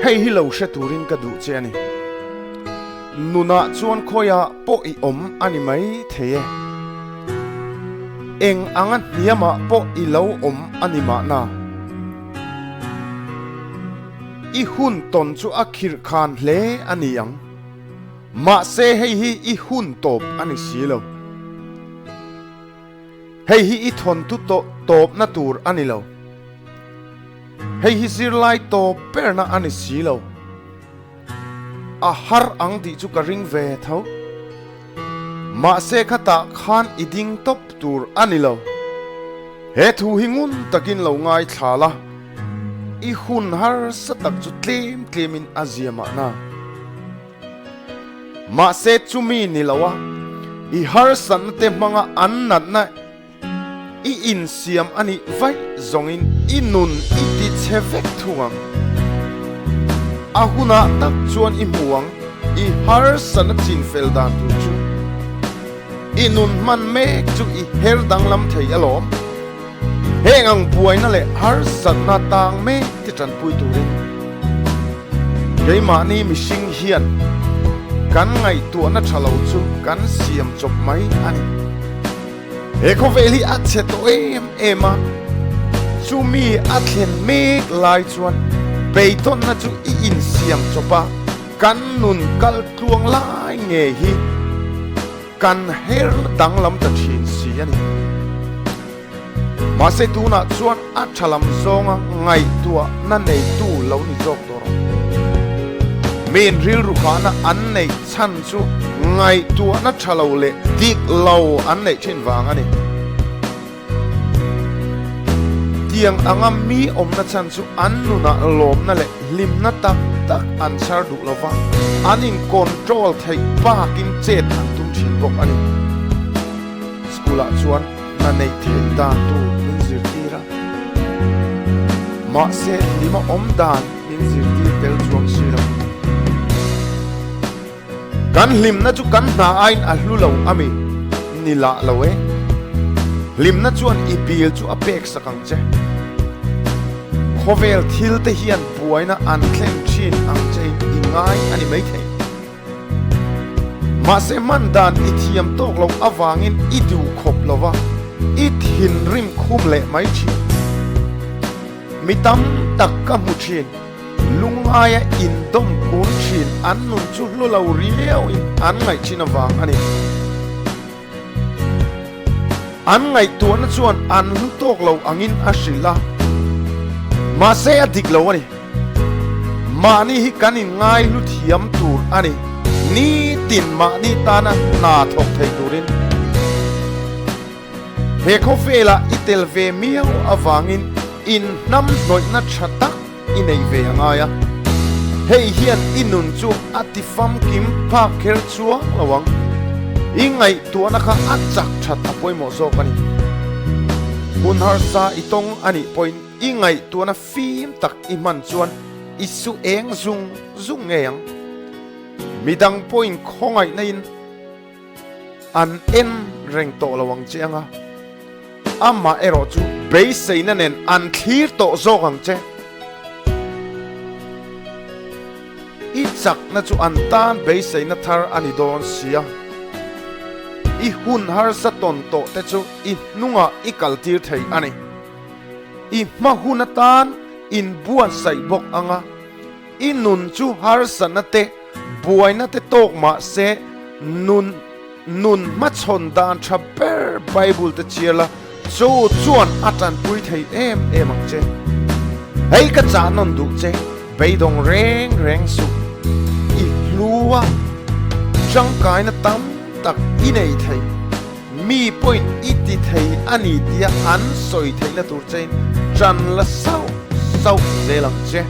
hei hi lo she turin ka du che ani nuna chuan khoya po I om ani mai theye eng angan hiama po I lo om ani ma na I hun ton chu akhir khan hle ani yang ma se hei hi I hun top ani silo hei hi I thon tu to top na tur ani lo hei hi sir lai top per na ani silo a har ang di chu ka ring ve tho ma se khata khan iding top tur ani lo he thu hingun takin lo ngai thala I hun har satak chu tlem tlemin aziama na ma se chumi ni lawa I har san te manga annat na I in siam ani vai zongin I nun I ti chevek thuang ahuna tak chuan I muang I har san chin fel dan tu chu I nun man mek chu I her dang lam thei alom hengang puai na le har san na tang me ti tran pui turin kei ma ni mi sing hian kan ngai tu na thalo chu kan siam chop mai ani he ko veli a che to ema chu mi a thlen mek lai chuan peiton na chu I in siam chopa kan nun kal tuang lai nge hi kan her dang lam ta thin si ani ma se tu na chuan a thalam zonga ngai tua na nei tu lo ni jok to men ril ru khana an nei chan chu ngai tua na thalo le dik lo an nei chin wang ani tiang anga mi om na chan chu an nu na lom na le lim na tak tak an char du lova an in control thai pa kin chet an tum thin bok ani skula chuan na nei thei da tu min zir tira ma se lima om dan min zir ti tel chuang sira kan lim na chu kan na ain a hlu lo ami ni la lo e lim na chuan I bil chu apek sakang che khovel thil te hian puaina an thlem thin ang chein I ngai ani mai thei ma se man dan I thiam tok lo awangin I du khop lova I thin rim khum le mai chi mi tam tak ka mu thin lungaya in dom kun thin an nun chu lo lo riau in an ngai chin awang ani an ngai tu na chuan an lu tok lo angin asila ma se adik lo ani ma ni hi kanin ngai lu thiam tur ani ni tin ma ni tana na thok thei turin he ko vela itel ve miau awangin in nam noi na thatak I nei ve angaya hei hian inun chu atifam kim pa kher chuwa lawang ingai tu na kha achak that apoi mo zo kani hun har sa itong ani point ingai tu na fim tak I man chuan isu eng zung zung ngeang midang point khongai na in an en reng to lawang chianga amma ero chu bei sei na nen an thlir to zo gang che I chak na chu an tan bei sei na thar ani don sia I hun har sa ton to te chu I nunga I kaltir thei ani I ma hun tan in buan sai bok anga I nun chu har sana te buai na te tok ma se nun ma chon dan tha per bible te chiala chu chuan atan pui thei em ang che hei ka cha non du che beidong reng reng su I luwa chang kai na tam tak I nei thei mi point I ti thei ani dia an soi thei na tur chen chan la sau sau ze lang che